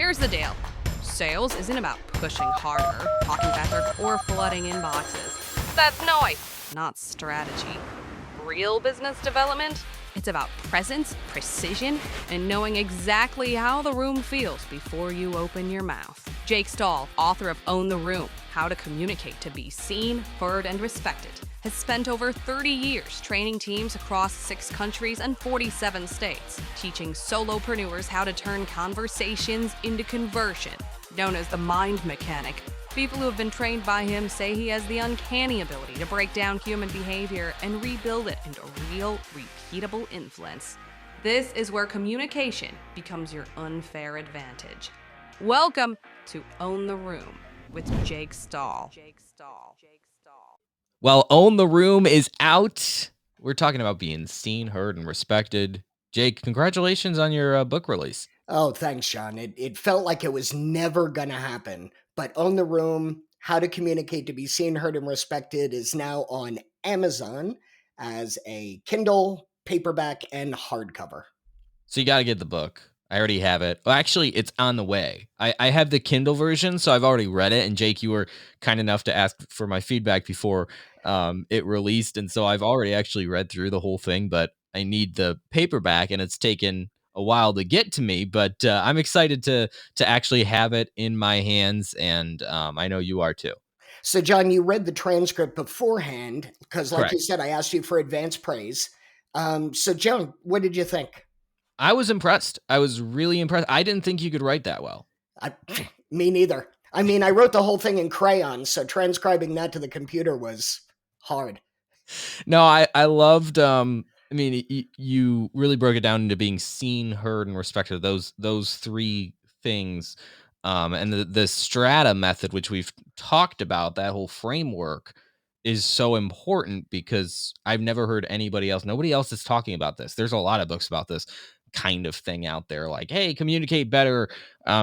Here's the deal. Sales isn't about pushing harder, talking faster, or flooding inboxes. That's noise, not strategy. Real business development? It's about presence, precision, and knowing exactly how the room feels before you open your mouth. Jake Stahl, author of Own the Room, How to Communicate to Be Seen, Heard, and Respected, has spent over 30 years training teams across 6 countries and 47 states, teaching solopreneurs how to turn conversations into conversion. Known as the mind mechanic, people who have been trained by him say he has the uncanny ability to break down human behavior and rebuild it into real, repeatable influence. This is where communication becomes your unfair advantage. Welcome to Own the Room with Jake Stahl. Well, Own the Room is out. We're talking about being seen, heard, and respected. Jake, congratulations on your book release. Oh, thanks, Sean. It felt like it was never going to happen. But Own the Room, How to Communicate to Be Seen, Heard, and Respected is now on Amazon as a Kindle, paperback, and hardcover. So you got to get the book. I already have it. Well, actually, it's on the way. I have the Kindle version, so I've already read it. And Jake, you were kind enough to ask for my feedback before it released. And so I've already actually read through the whole thing, but I need the paperback, and it's taken a while to get to me. But I'm excited to actually have it in my hands, and I know you are too. So, John, you read the transcript beforehand because, like Correct. you said, I asked you for advance praise. So, John, what did you think? I was impressed. I was really impressed. I didn't think you could write that well. Me neither. I mean, I wrote the whole thing in crayon, so transcribing that to the computer was hard. No, I loved. I mean, you really broke it down into being seen, heard, and respected. Those 3 things, and the STRATA method, which we've talked about, that whole framework is so important because I've never heard anybody else. Nobody else is talking about this. There's a lot of books about this kind of thing out there, like, hey, communicate better,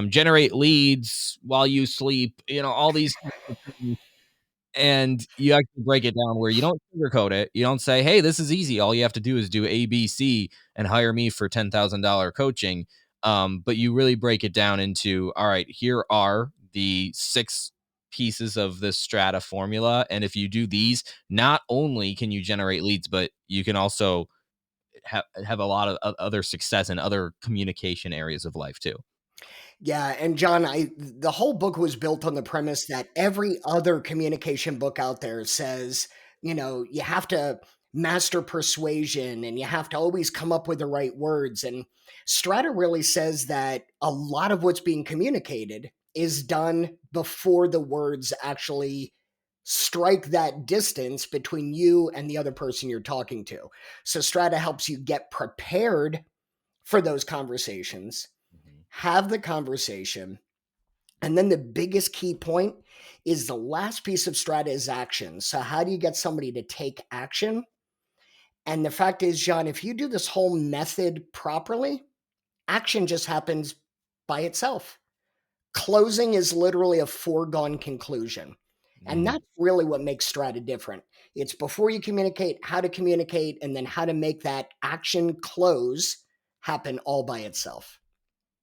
generate leads while you sleep. All these things. And you actually break it down where you don't sugarcoat it. You don't say, hey, this is easy. All you have to do is do A, B, C and hire me for $10,000 coaching. But you really break it down into, all right, here are the 6 pieces of this strata formula. And if you do these, not only can you generate leads, but you can also have a lot of other success in other communication areas of life too. Yeah, and John, the whole book was built on the premise that every other communication book out there says, you have to master persuasion and you have to always come up with the right words. And Strata really says that a lot of what's being communicated is done before the words actually strike that distance between you and the other person you're talking to. So Strata helps you get prepared for those conversations, have the conversation. And then the biggest key point is the last piece of Strata is action. So, how do you get somebody to take action? And the fact is, John, if you do this whole method properly, action just happens by itself. Closing is literally a foregone conclusion. And that's really what makes Strata different. It's before you communicate, how to communicate, and then how to make that action close happen all by itself.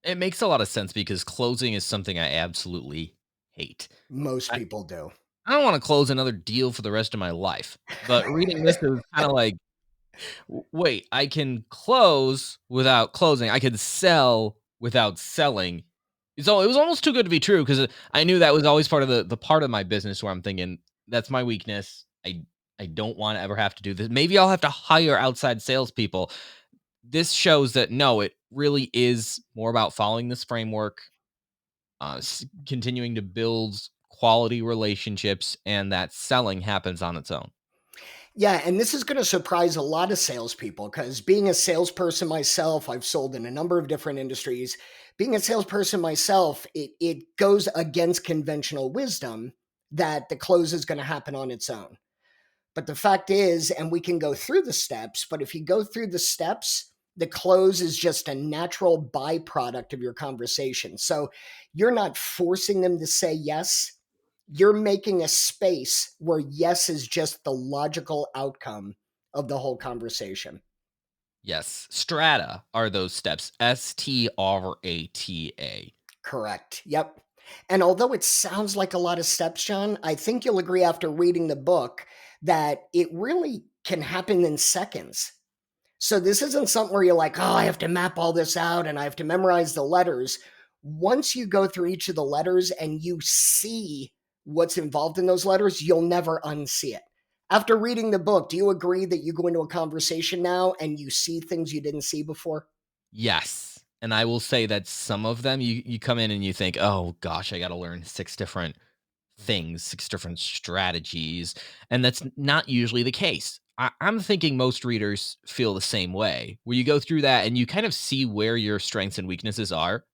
It makes a lot of sense because closing is something I absolutely hate. Most people do. I don't want to close another deal for the rest of my life. But reading this, it was kind of like, wait, I can close without closing. I can sell without selling. So it was almost too good to be true because I knew that was always part of the part of my business where I'm thinking that's my weakness. I don't want to ever have to do this. Maybe I'll have to hire outside salespeople. This shows that no, it really is more about following this framework, continuing to build quality relationships, and that selling happens on its own. Yeah, and this is going to surprise a lot of salespeople because being a salesperson myself, I've sold in a number of different industries. Being a salesperson myself, it goes against conventional wisdom that the close is going to happen on its own. But the fact is, and we can go through the steps, but if you go through the steps, the close is just a natural byproduct of your conversation. So you're not forcing them to say yes. You're making a space where yes is just the logical outcome of the whole conversation. Yes, strata are those steps. STRATA. Correct. Yep. And although it sounds like a lot of steps, John, I think you'll agree after reading the book that it really can happen in seconds. So this isn't something where you're like, oh, I have to map all this out and I have to memorize the letters. Once you go through each of the letters and you see what's involved in those letters, you'll never unsee it. After reading the book, do you agree that you go into a conversation now and you see things you didn't see before? Yes. And I will say that some of them you come in and you think, "Oh gosh, I got to learn 6 different things, 6 different strategies." And that's not usually the case. I'm thinking most readers feel the same way, where you go through that and you kind of see where your strengths and weaknesses are.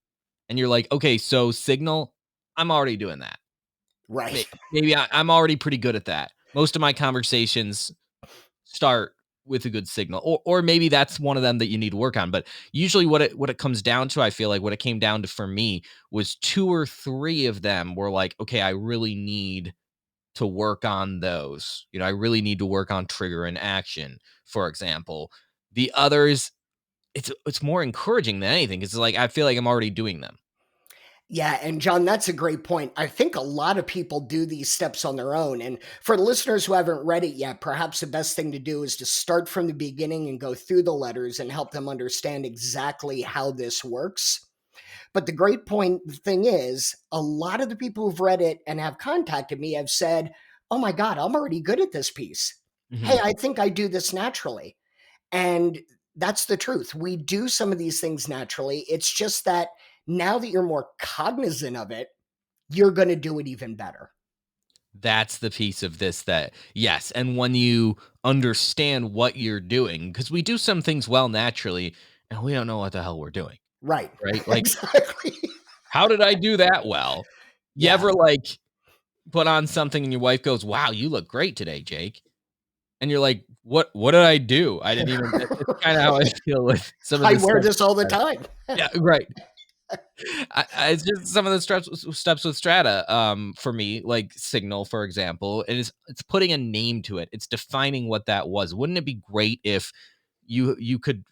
And you're like, okay, so signal, I'm already doing that. Right. Maybe I'm already pretty good at that. Most of my conversations start with a good signal, or maybe that's one of them that you need to work on. But usually, what it comes down to, I feel like what it came down to for me was 2 or 3 of them were like, okay, I really need to work on those. I really need to work on trigger and action, for example. The others, it's more encouraging than anything. It's like I feel like I'm already doing them. Yeah, and John, that's a great point. I think a lot of people do these steps on their own. And for listeners who haven't read it yet, perhaps the best thing to do is to start from the beginning and go through the letters and help them understand exactly how this works. But the great point, the thing is, a lot of the people who've read it and have contacted me have said, oh my God, I'm already good at this piece. Hey, Mhm. I think I do this naturally. And that's the truth. We do some of these things naturally. It's just that now that you're more cognizant of it, you're going to do it even better. That's the piece of this that yes, and when you understand what you're doing, because we do some things well naturally, and we don't know what the hell we're doing, Right. right? Like, Exactly. how did I do that well? You Yeah. ever, like, put on something and your wife goes, "Wow, you look great today, Jake." And you're like, "What did I do? I didn't even." It's kinda how I Right. feel with some of I the wear stuff. this all the time. Yeah, right. It's just some of the steps with Strata, for me, like Signal, for example, it's putting a name to it. It's defining what that was. Wouldn't it be great if you could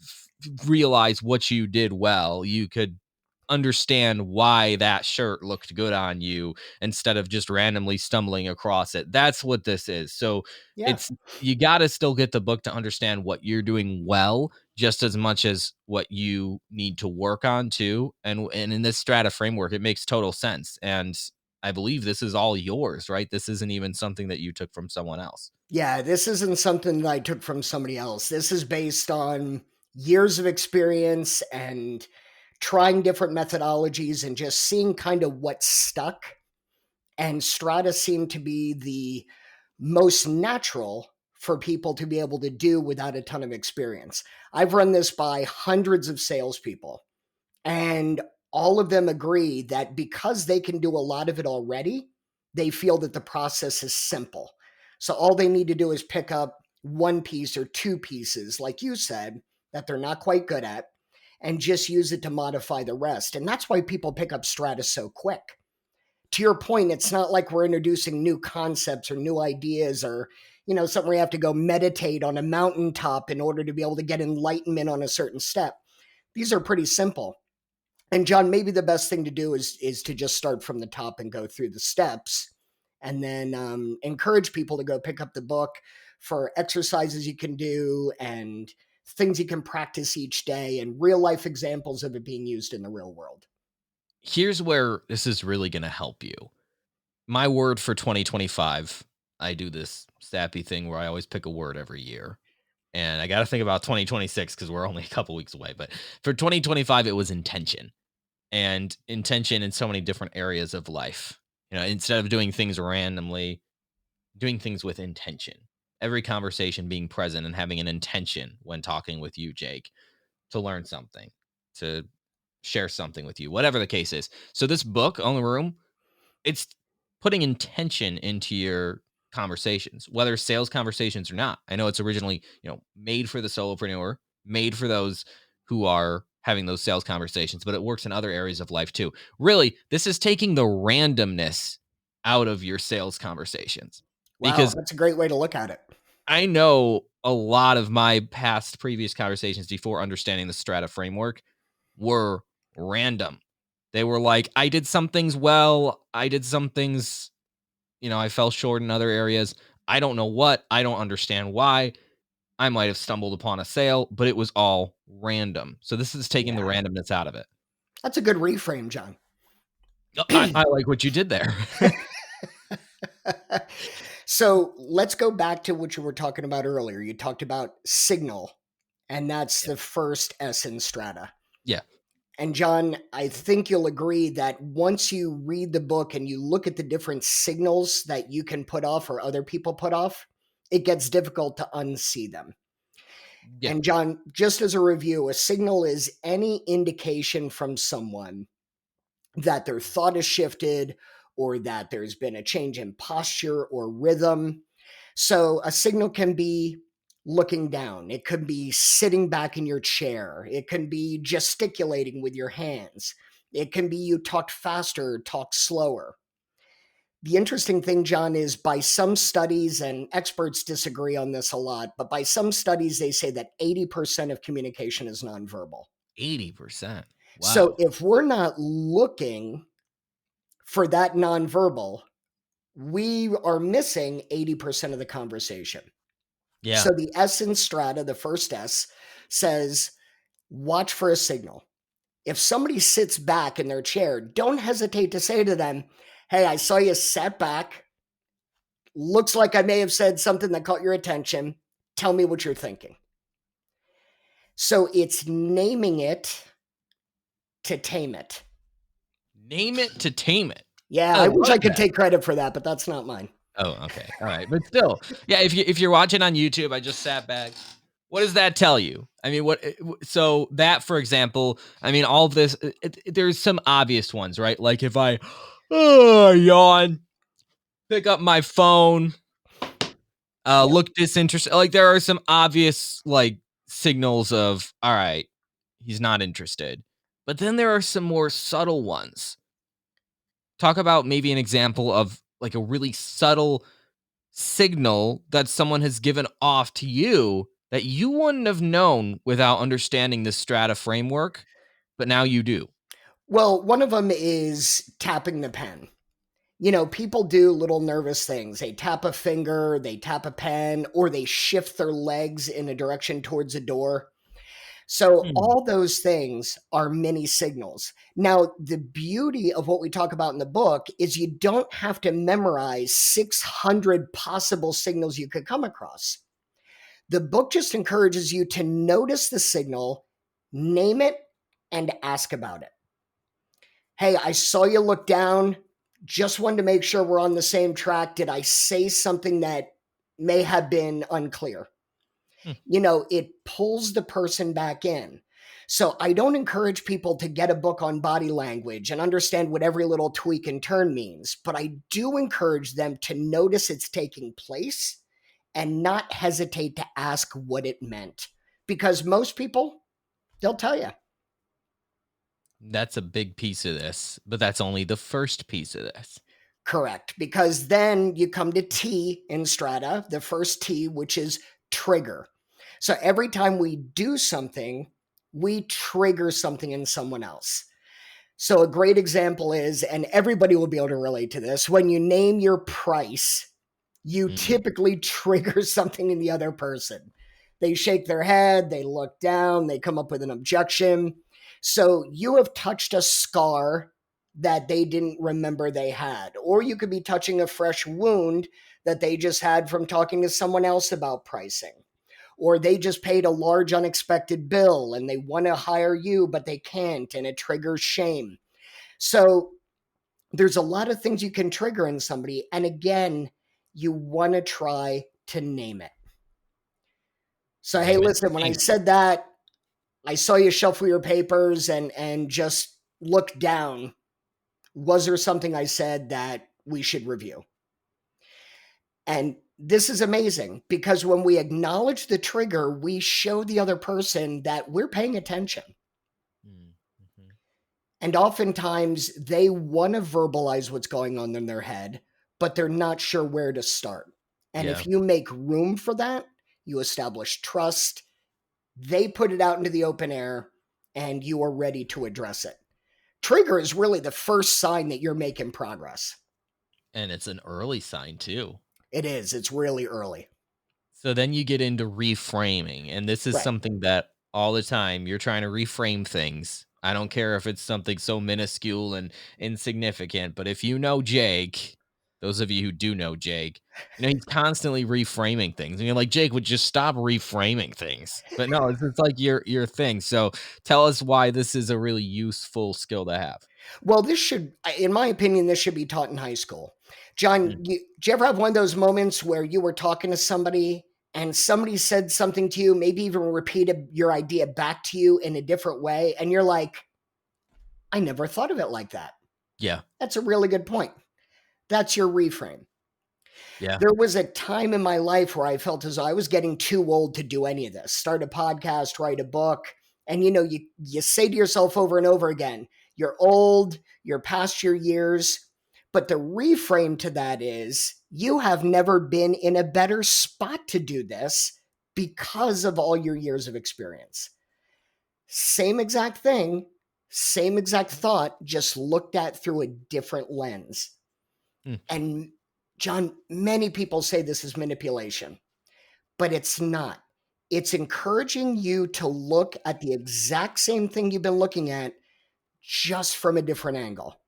realize what you did well? You could understand why that shirt looked good on you instead of just randomly stumbling across it. That's what this is. So Yeah. it's you got to still get the book to understand what you're doing well just as much as what you need to work on too. And in this strata framework, it makes total sense. And I believe this is all yours, right? This isn't even something that you took from someone else. Yeah. This isn't something that I took from somebody else. This is based on years of experience and trying different methodologies and just seeing kind of what stuck. And Strata seemed to be the most natural for people to be able to do without a ton of experience. I've run this by hundreds of salespeople, and all of them agree that because they can do a lot of it already, they feel that the process is simple. So all they need to do is pick up one piece or two pieces, like you said, that they're not quite good at, and just use it to modify the rest. And that's why people pick up Strata so quick. To your point, it's not like we're introducing new concepts or new ideas or, something where you have to go meditate on a mountaintop in order to be able to get enlightenment on a certain step. These are pretty simple. And John, maybe the best thing to do is to just start from the top and go through the steps, and then encourage people to go pick up the book for exercises you can do and things you can practice each day and real life examples of it being used in the real world. Here's where this is really going to help you. My word for 2025, I do this sappy thing where I always pick a word every year. And I got to think about 2026 because we're only a couple weeks away. But for 2025, it was intention, and intention in so many different areas of life. Instead of doing things randomly, doing things with intention. Every conversation being present and having an intention when talking with you, Jake, to learn something, to share something with you, whatever the case is. So this book, Own the Room, it's putting intention into your conversations, whether sales conversations or not. I know it's originally, made for the solopreneur, made for those who are having those sales conversations, but it works in other areas of life too. Really, this is taking the randomness out of your sales conversations Wow, because that's a great way to look at it. I know a lot of my past previous conversations before understanding the strata framework were random. They were like, I did some things well. I did some things, I fell short in other areas. I don't know what. I don't understand why. I might have stumbled upon a sale, but it was all random. So this is taking the Yeah. randomness out of it. That's a good reframe, John. I like what you did there. So let's go back to what you were talking about earlier. You talked about signal, and that's Yeah. the first S in strata. Yeah. And John, I think you'll agree that once you read the book and you look at the different signals that you can put off or other people put off, it gets difficult to unsee them. Yeah. And John, just as a review, a signal is any indication from someone that their thought has shifted or that there's been a change in posture or rhythm. So a signal can be looking down, it could be sitting back in your chair, it can be gesticulating with your hands, it can be you talk faster, talk slower. The interesting thing, John, is by some studies, and experts disagree on this a lot, but by some studies, they say that 80% of communication is nonverbal. 80%. So Wow. if we're not looking for that nonverbal, we are missing 80% of the conversation. Yeah. So the S in strata, the first S, says watch for a signal. If somebody sits back in their chair, don't hesitate to say to them, hey, I saw you sat back. Looks like I may have said something that caught your attention. Tell me what you're thinking. So it's naming it to tame it. Name it to tame it. Yeah, I I wish love I could that. take credit for that, but that's not mine. Oh, okay. All right. But still, yeah, if you're watching on YouTube, I just sat back. What does that tell you? I mean, so that, for example, I mean, all of this, there's some obvious ones, right? Like if I yawn, pick up my phone, Yep. look disinterested. Like there are some obvious like signals of, all right, he's not interested. But then there are some more subtle ones. Talk about maybe an example of like a really subtle signal that someone has given off to you that you wouldn't have known without understanding the strata framework, but now you do. Well, one of them is tapping the pen. You know, people do little nervous things. They tap a finger, they tap a pen, or they shift their legs in a direction towards a door. So, Hmm. all those things are mini signals. Now, the beauty of what we talk about in the book is you don't have to memorize 600 possible signals you could come across. The book just encourages you to notice the signal, name it, and ask about it. Hey, I saw you look down. Just wanted to make sure we're on the same track. Did I say something that may have been unclear? Hmm. You know, it pulls the person back in. So I don't encourage people to get a book on body language and understand what every little tweak and turn means, but I do encourage them to notice it's taking place and not hesitate to ask what it meant. Because most people, they'll tell you. That's a big piece of this, but that's only the first piece of this. Correct. Because then you come to T in strata, the first T, which is trigger. So every time we do something, we trigger something in someone else. So a great example is, and everybody will be able to relate to this, when you name your price, you Mm. typically trigger something in the other person. They shake their head, they look down, they come up with an objection. So you have touched a scar that they didn't remember they had, or you could be touching a fresh wound that they just had from talking to someone else about pricing, or they just paid a large unexpected bill and they want to hire you, but they can't, and it triggers shame. So there's a lot of things you can trigger in somebody. And again, you want to try to name it. So, hey, Name it. listen, when I Name it. said that, I saw you shuffle your papers and just look down. Was there something I said that we should review? And this is amazing because when we acknowledge the trigger, we show the other person that we're paying attention. Mm-hmm. And oftentimes they want to verbalize what's going on in their head, but they're not sure where to start. And Yeah. if you make room for that, you establish trust, they put it out into the open air, and you are ready to address it. Trigger is really the first sign that you're making progress. And it's an early sign too. It is. It's really early. So then you get into reframing, and this is Right. something that all the time you're trying to reframe things. I don't care if it's something so minuscule and insignificant, but if you know Jake, those of you who do know Jake, he's constantly reframing things. And you're like, Jake would just stop reframing things. But no, it's like your thing. So tell us why this is a really useful skill to have. Well, this should, in my opinion, this should be taught in high school. John, Mm, did you ever have one of those moments where you were talking to somebody and somebody said something to you, maybe even repeated your idea back to you in a different way, and you're like, I never thought of it like that. yeah. That's a really good point. That's your reframe. Yeah. There was a time in my life where I felt as though I was getting too old to do any of this. Start a podcast, write a book, and you say to yourself over and over again, you're old, you're past your years. But the reframe to that is you have never been in a better spot to do this because of all your years of experience. Same exact thing, same exact thought, just looked at through a different lens. Mm. And John, many people say this is manipulation, but it's not. It's encouraging you to look at the exact same thing you've been looking at just from a different angle.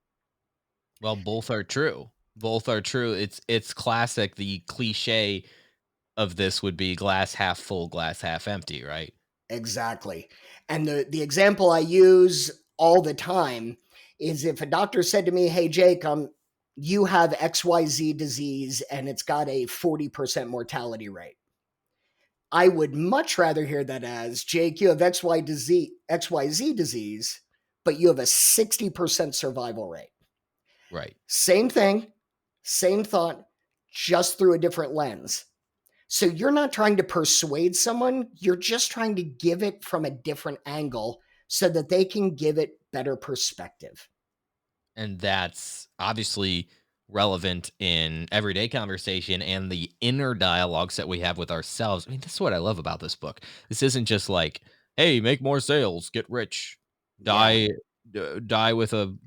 Well, both are true. Both are true. It's classic. The cliche of this would be glass half full, glass half empty, right? Exactly. And the example I use all the time is if a doctor said to me, "Hey Jake, you have XYZ disease and it's got a 40% mortality rate." I would much rather hear that as, "Jake, you have XYZ disease, but you have a 60% survival rate." Right. Same thing, same thought, just through a different lens. So you're not trying to persuade someone, you're just trying to give it from a different angle so that they can give it better perspective. And that's obviously relevant in everyday conversation and the inner dialogues that we have with ourselves. I mean, this is what I love about this book. This isn't just like, hey, make more sales, get rich, Yeah. die with a,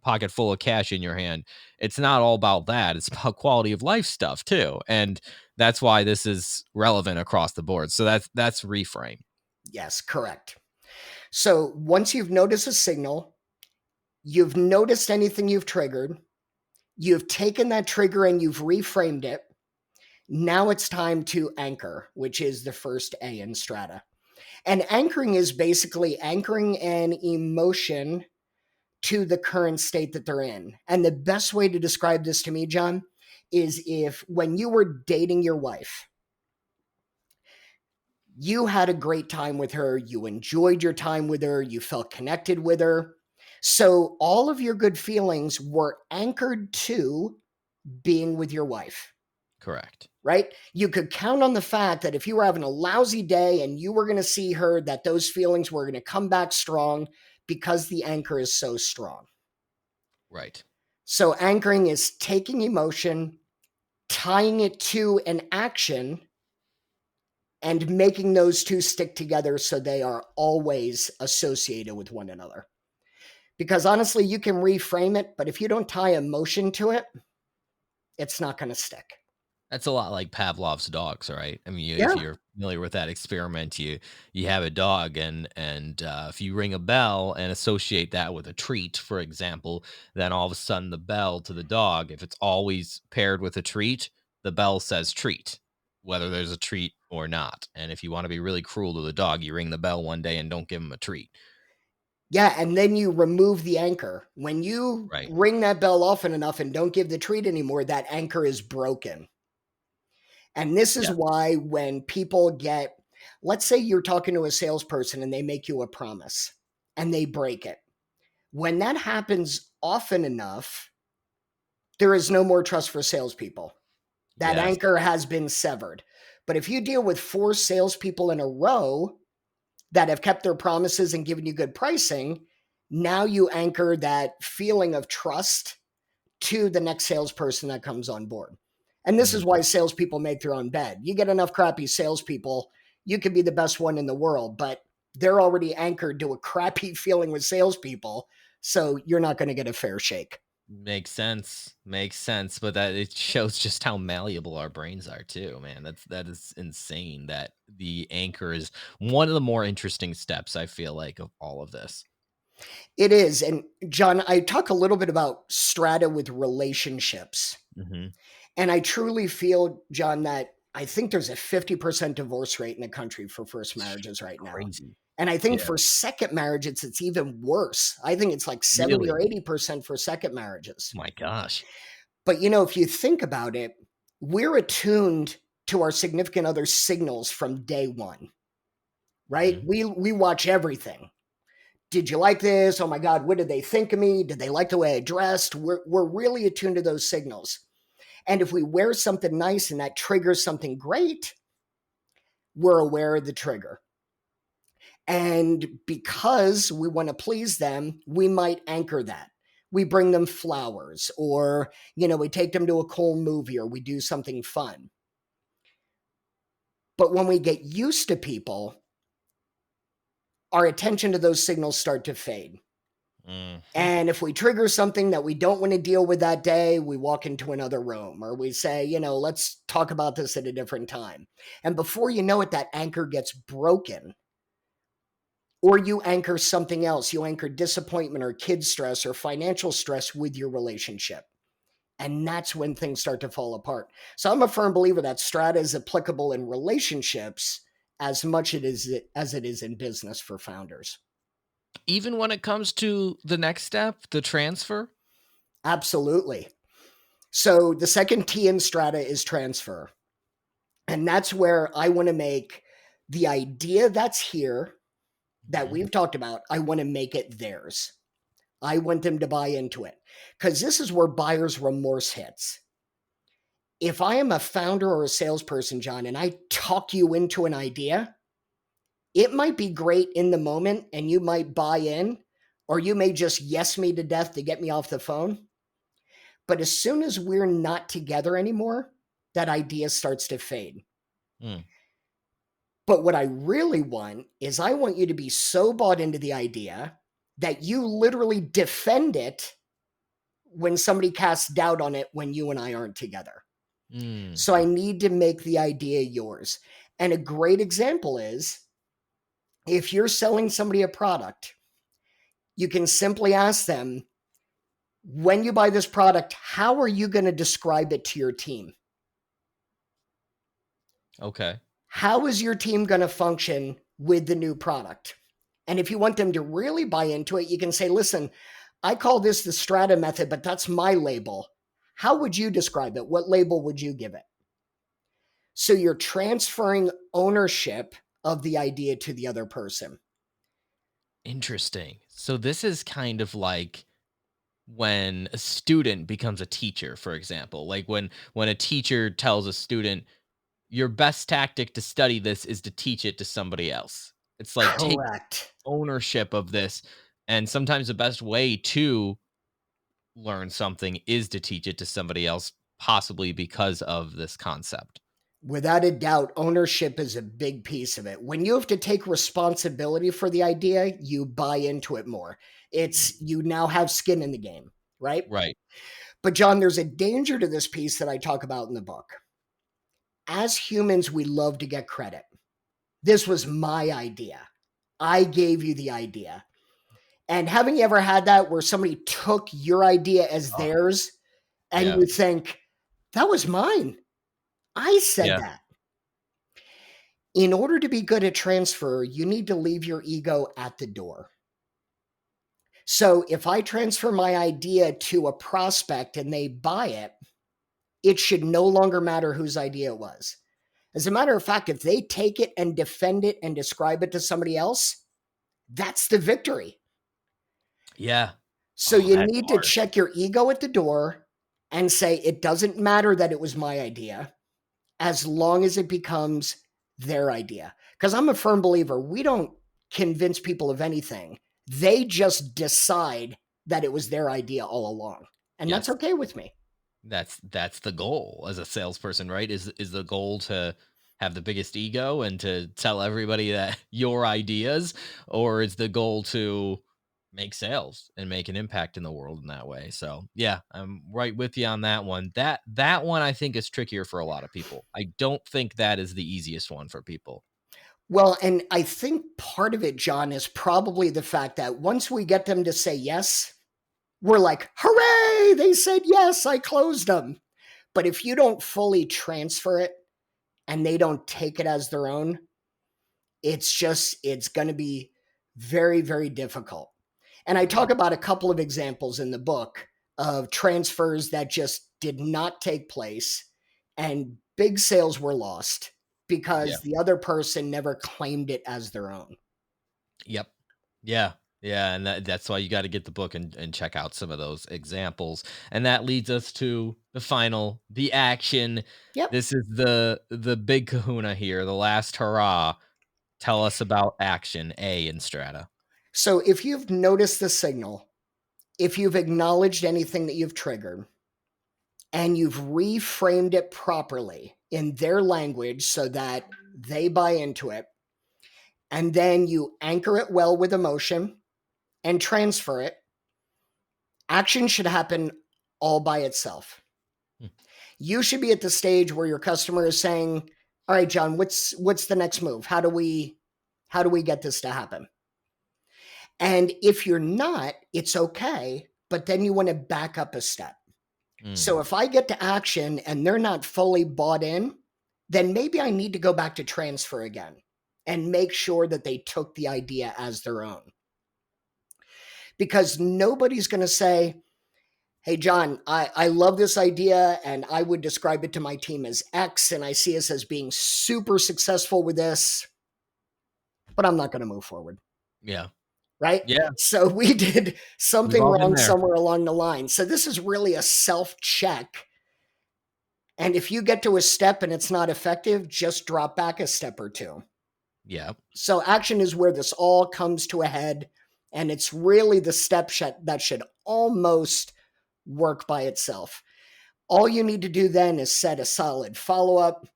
pocket full of cash in your hand. It's not all about that. It's about quality of life stuff too. And that's why this is relevant across the board. So that's reframe. Yes, correct. So once you've noticed a signal, you've noticed anything you've triggered, you've taken that trigger and you've reframed it. Now it's time to anchor, which is the first A in STRATA. And anchoring is basically anchoring an emotion to the current state that they're in. And the best way to describe this to me, John, is if when you were dating your wife, you had a great time with her, you enjoyed your time with her, you felt connected with her. So all of your good feelings were anchored to being with your wife, Correct. right? You could count on the fact that if you were having a lousy day and you were going to see her, that those feelings were going to come back strong because the anchor is so strong. Right. So anchoring is taking emotion, tying it to an action, and making those two stick together so they are always associated with one another. Because honestly, you can reframe it, but if you don't tie emotion to it, it's not going to stick. That's a lot like Pavlov's dogs, right? I mean, if Yeah. you're familiar with that experiment, you have a dog, and if you ring a bell and associate that with a treat, for example, then all of a sudden the bell to the dog, if it's always paired with a treat, the bell says treat, whether there's a treat or not. And if you want to be really cruel to the dog, you ring the bell one day and don't give him a treat. Yeah. And then you remove the anchor. When you Right. ring that bell often enough and don't give the treat anymore, that anchor is broken. And this is Yeah. why when people get, let's say you're talking to a salesperson and they make you a promise and they break it. When that happens often enough, there is no more trust for salespeople. That Yes. anchor has been severed. But if you deal with 4 salespeople in a row that have kept their promises and given you good pricing, now you anchor that feeling of trust to the next salesperson that comes on board. And this is Mhm. why salespeople make their own bed. You get enough crappy salespeople, you could be the best one in the world, but they're already anchored to a crappy feeling with salespeople. So you're not going to get a fair shake. Makes sense. Makes sense. But that it shows just how malleable our brains are too, man. That is insane. That the anchor is one of the more interesting steps, I feel like, of all of this. It is. And John, I talk a little bit about strata with relationships. Hmm. And I truly feel, John, that I think there's a 50% divorce rate in the country for first marriages right now. Crazy. And I think Yeah. for second marriages, it's even worse. I think it's like 70 Really? or 80% for second marriages. My gosh. But, if you think about it, we're attuned to our significant other's signals from day one, right? Hmm. We watch everything. Did you like this? Oh my God, what did they think of me? Did they like the way I dressed? We're really attuned to those signals. And if we wear something nice and that triggers something great, we're aware of the trigger. And because we want to please them, we might anchor that. We bring them flowers, or, we take them to a cool movie, or we do something fun. But when we get used to people, our attention to those signals start to fade. Hmm. And if we trigger something that we don't want to deal with that day, we walk into another room, or we say, let's talk about this at a different time. And before you know it, that anchor gets broken. Or you anchor something else. You anchor disappointment or kid stress or financial stress with your relationship. And that's when things start to fall apart. So I'm a firm believer that strata is applicable in relationships as much as it is in business for founders. Even when it comes to the next step, the transfer. Absolutely. So the second T in strata is transfer. And that's where I want to make the idea that's here that Mhm. we've talked about, I want to make it theirs. I want them to buy into it, because this is where buyer's remorse hits. If I am a founder or a salesperson, John, and I talk you into an idea, it might be great in the moment and you might buy in, or you may just yes me to death to get me off the phone. But as soon as we're not together anymore, that idea starts to fade. Mm. But what I really want is I want you to be so bought into the idea that you literally defend it when somebody casts doubt on it when you and I aren't together. Mm. So I need to make the idea yours. And a great example is if you're selling somebody a product, you can simply ask them, when you buy this product, how are you going to describe it to your team? Okay. How is your team going to function with the new product? And if you want them to really buy into it, you can say, listen, I call this the strata method, but that's my label. How would you describe it? What label would you give it? So you're transferring ownership of the idea to the other person. Interesting. So this is kind of like when a student becomes a teacher, for example. Like when a teacher tells a student, your best tactic to study this is to teach it to somebody else. It's like take Correct. ownership of this. And sometimes the best way to learn something is to teach it to somebody else, possibly because of this concept. Without a doubt, ownership is a big piece of it. When you have to take responsibility for the idea, you buy into it more. Mm. It's you now have skin in the game, right? Right. But John, there's a danger to this piece that I talk about in the book. As humans, we love to get credit. This was my idea. I gave you the idea. And haven't you ever had that where somebody took your idea as Oh, theirs and yeah. you think, that was mine? I said Yeah. that. In order to be good at transfer, you need to leave your ego at the door. So if I transfer my idea to a prospect and they buy it, it should no longer matter whose idea it was. As a matter of fact, if they take it and defend it and describe it to somebody else, that's the victory. Yeah. So Oh, you that's need to hard. check your ego at the door and say, it doesn't matter that it was my idea as long as it becomes their idea. Because I'm a firm believer, we don't convince people of anything. They just decide that it was their idea all along. And that's Yes. okay with me. That's the goal as a salesperson, right? Is the goal to have the biggest ego and to tell everybody that your ideas, or is the goal to make sales and make an impact in the world in that way. So yeah, I'm right with you on that one. That one I think is trickier for a lot of people. I don't think that is the easiest one for people. Well, and I think part of it, John, is probably the fact that once we get them to say yes, we're like, hooray, they said yes, I closed them. But if you don't fully transfer it and they don't take it as their own, it's going to be very, very difficult. And I talk Mhm. about a couple of examples in the book of transfers that just did not take place and big sales were lost Yeah. because the other person never claimed it as their own. Yep. Yeah. Yeah. And that's why you got to get the book and check out some of those examples. And that leads us to the action. Yep. This is the big kahuna here, the last hurrah. Tell us about action A in Strata. So if you've noticed the signal, if you've acknowledged anything that you've triggered, and you've reframed it properly in their language so that they buy into it, and then you anchor it well with emotion and transfer it, action should happen all by itself. Hmm. You should be at the stage where your customer is saying, "All right, John, what's the next move? How do we get this to happen?" And if you're not, it's okay, but then you want to back up a step. So Mm. if I get to action and they're not fully bought in, then maybe I need to go back to transfer again and make sure that they took the idea as their own. Because nobody's going to say, "Hey, John, I love this idea and I would describe it to my team as X and I see us as being super successful with this, but I'm not going to move forward." Yeah. Right? Yeah. So we did We've something all been wrong there. somewhere along the line. So this is really a self check. And if you get to a step and it's not effective, just drop back a step or two. Yeah. So action is where this all comes to a head. And it's really the step that should almost work by itself. All you need to do then is set a solid follow up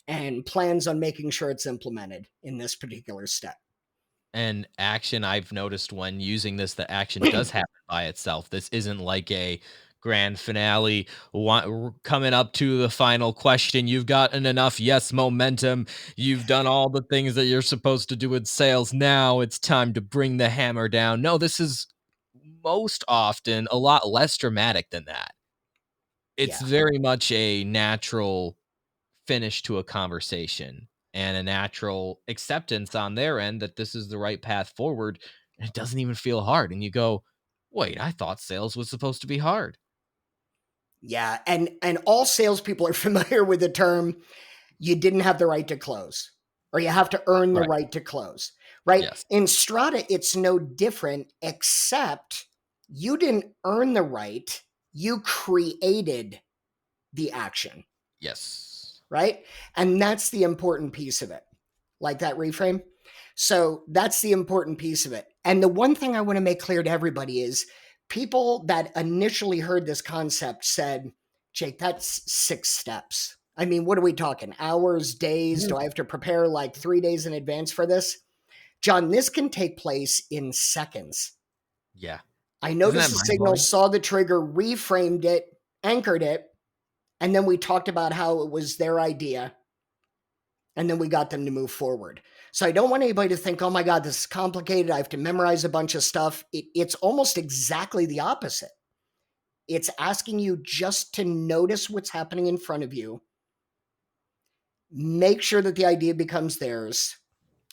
and plans on making sure it's implemented in this particular step. And action, I've noticed when using this, the action does happen by itself. This isn't like a grand finale coming up to the final question. You've gotten enough yes momentum. You've done all the things that you're supposed to do with sales. Now it's time to bring the hammer down. No, this is most often a lot less dramatic than that. It's Yeah. very much a natural finish to a conversation and a natural acceptance on their end that this is the right path forward. And it doesn't even feel hard. And you go, wait, I thought sales was supposed to be hard. Yeah. And all salespeople are familiar with the term you didn't have the right to close, or you have to earn the Right. right to close, right? Yes. In Strata, it's no different, except you didn't earn the right, you created the action, Yes. right? And that's the important piece of it. Like that reframe. So that's the important piece of it. And the one thing I want to make clear to everybody is people that initially heard this concept said, "Jake, that's 6 steps. I mean, what are we talking? Hours, days? Mhm. Do I have to prepare like 3 days in advance for this?" John, this can take place in seconds. Yeah. I Isn't that noticed the mind signal, blowing? saw the trigger, reframed it, anchored it, and then we talked about how it was their idea and then we got them to move forward. So I don't want anybody to think, "Oh my God, this is complicated. I have to memorize a bunch of stuff." It's almost exactly the opposite. It's asking you just to notice what's happening in front of you, make sure that the idea becomes theirs,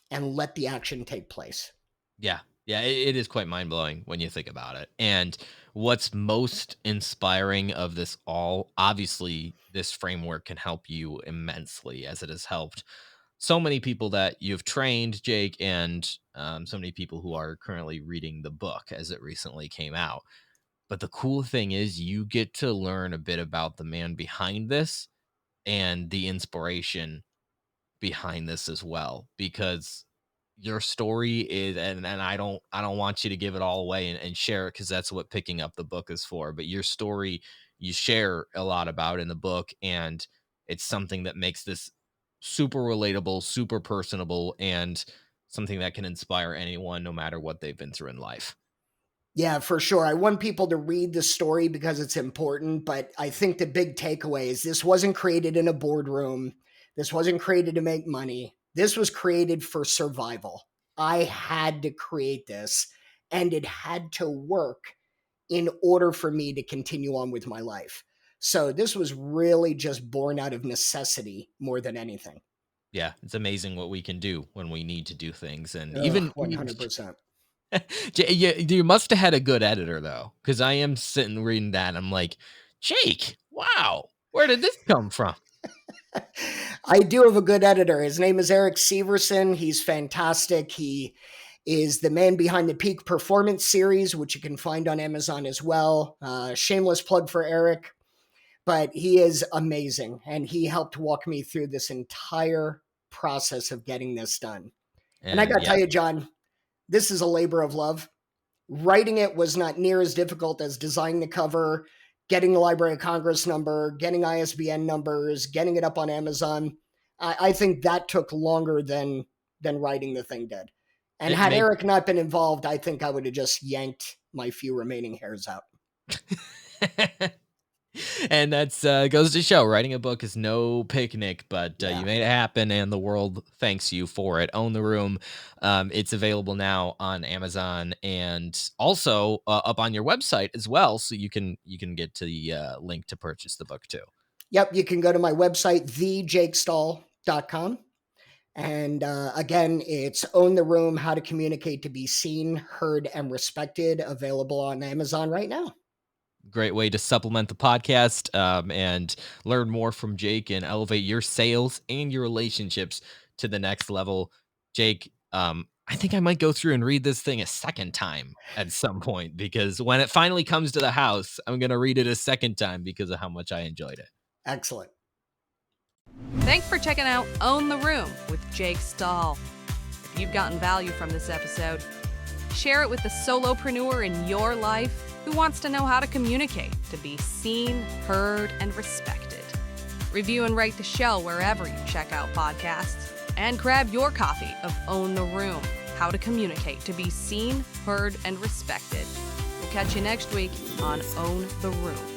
and let the action take place. Yeah. Yeah. It is quite mind blowing when you think about it. And what's most inspiring of this all, obviously, this framework can help you immensely as it has helped so many people that you've trained, Jake, and so many people who are currently reading the book as it recently came out. But the cool thing is, you get to learn a bit about the man behind this and the inspiration behind this as well, because your story is, and I don't want you to give it all away and share it, because that's what picking up the book is for. But your story, you share a lot about in the book, and it's something that makes this super relatable, super personable, and something that can inspire anyone no matter what they've been through in life. Yeah, for sure. I want people to read the story because it's important, but I think the big takeaway is this wasn't created in a boardroom. This wasn't created to make money. This was created for survival. I had to create this, and it had to work in order for me to continue on with my life. So this was really just born out of necessity more than anything. Yeah, it's amazing what we can do when we need to do things, and Ugh, even 100%. you must have had a good editor though, because I am sitting reading that, and I'm like, Jake, wow, where did this come from? I do have a good editor. His name is Eric Severson. He's fantastic. He is the man behind the Peak Performance series, which you can find on Amazon as well. Shameless plug for Eric, but he is amazing. And he helped walk me through this entire process of getting this done. And I And got to yeah, tell you, John, this is a labor of love. Writing it was not near as difficult as designing the cover, getting the Library of Congress number, getting ISBN numbers, getting it up on Amazon. I think that took longer than writing the thing did. And it had makes Eric not been involved, I think I would have just yanked my few remaining hairs out. and that's goes to show writing a book is no picnic, but Yeah. you made it happen, and the world thanks you for it. Own the Room. It's available now on Amazon, and also up on your website as well, so you can get to the link to purchase the book too. Yep, you can go to my website, thejakestall.com. And again, it's Own the Room, How to Communicate to Be Seen, Heard, and Respected, available on Amazon right now. Great way to supplement the podcast, and learn more from Jake and elevate your sales and your relationships to the next level. Jake, I think I might go through and read this thing a second time at some point, because when it finally comes to the house, I'm going to read it a second time because of how much I enjoyed it. Excellent. Thanks for checking out Own the Room with Jake Stahl. If you've gotten value from this episode, share it with the solopreneur in your life who wants to know how to communicate to be seen, heard, and respected. Review and rate the show wherever you check out podcasts, and grab your copy of Own the Room, How to Communicate to Be Seen, Heard, and Respected. We'll catch you next week on Own the Room.